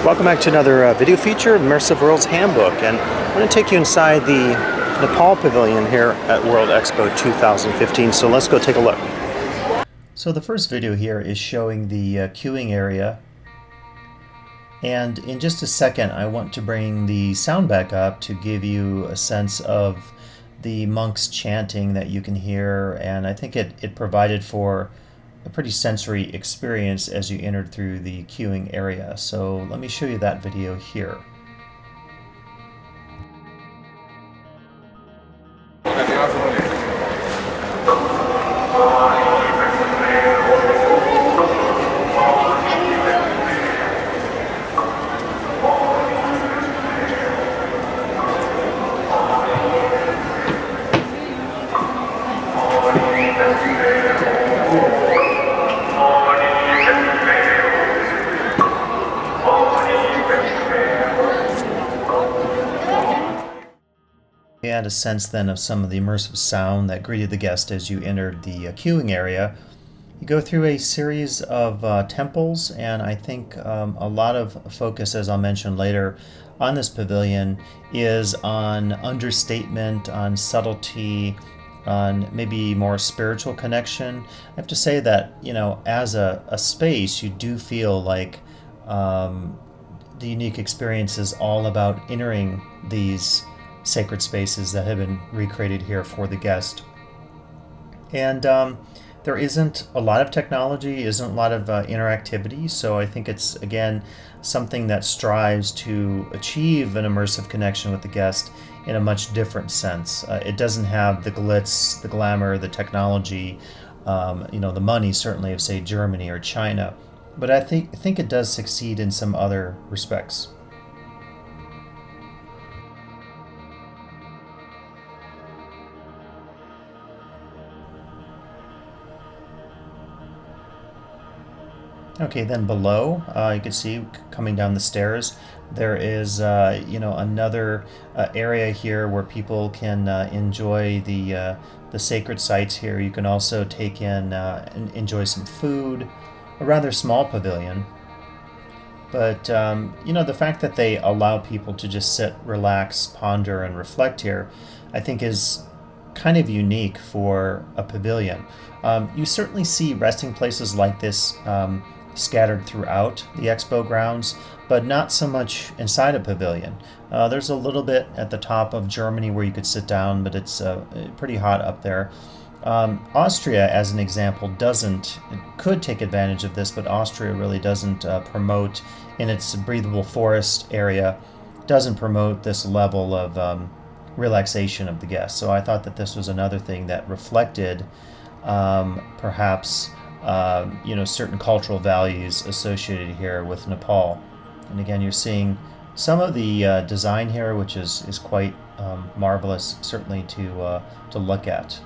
Welcome back to another video feature, Immersive Worlds Handbook, and I'm going to take you inside the Nepal Pavilion here at World Expo 2015, so let's go take a look. So the first video here is showing the queuing area, and in just a second I want to bring the sound back up to give you a sense of the monks chanting that you can hear, and I think it provided for a pretty sensory experience as you entered through the queuing area. So let me show you that video here. You had a sense then of some of the immersive sound that greeted the guest as you entered the queuing area. You go through a series of temples, and I think a lot of focus, as I'll mention later, on this pavilion is on understatement, on subtlety, on maybe more spiritual connection. I have to say that, you know, as a space, you do feel like the unique experience is all about entering these sacred spaces that have been recreated here for the guest. And there isn't a lot of technology, isn't a lot of interactivity, so I think it's, again, something that strives to achieve an immersive connection with the guest in a much different sense. It doesn't have the glitz, the glamour, the technology, the money certainly of, say, Germany or China, but I think it does succeed in some other respects. Okay, then below, you can see coming down the stairs, there is, another area here where people can enjoy the sacred sites here. You can also take in and enjoy some food, a rather small pavilion. But, the fact that they allow people to just sit, relax, ponder, and reflect here, I think is kind of unique for a pavilion. You certainly see resting places like this scattered throughout the expo grounds, but not so much inside a pavilion. There's a little bit at the top of Germany where you could sit down, but it's pretty hot up there. Austria, as an example, could take advantage of this, but Austria really doesn't promote, in its breathable forest area, doesn't promote this level of relaxation of the guests. So I thought that this was another thing that reflected perhaps certain cultural values associated here with Nepal. And again, you're seeing some of the design here, which is quite marvelous, certainly to look at.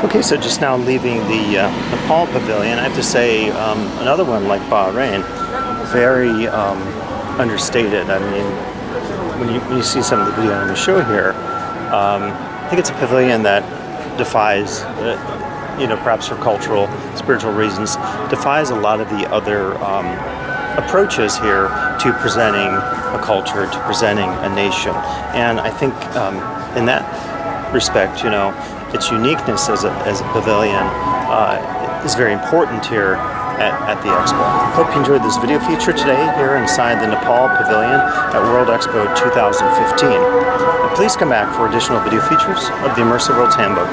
Okay, so just now leaving the Nepal Pavilion, I have to say another one like Bahrain, very understated. I mean, when you see some of the video I'm going to show here, I think it's a pavilion that defies, perhaps for cultural, spiritual reasons, defies a lot of the other approaches here to presenting a culture, to presenting a nation. And I think in that respect, its uniqueness as a pavilion is very important here at the Expo. Hope you enjoyed this video feature today here inside the Nepal Pavilion at World Expo 2015. And please come back for additional video features of the Immersive Worlds Handbook.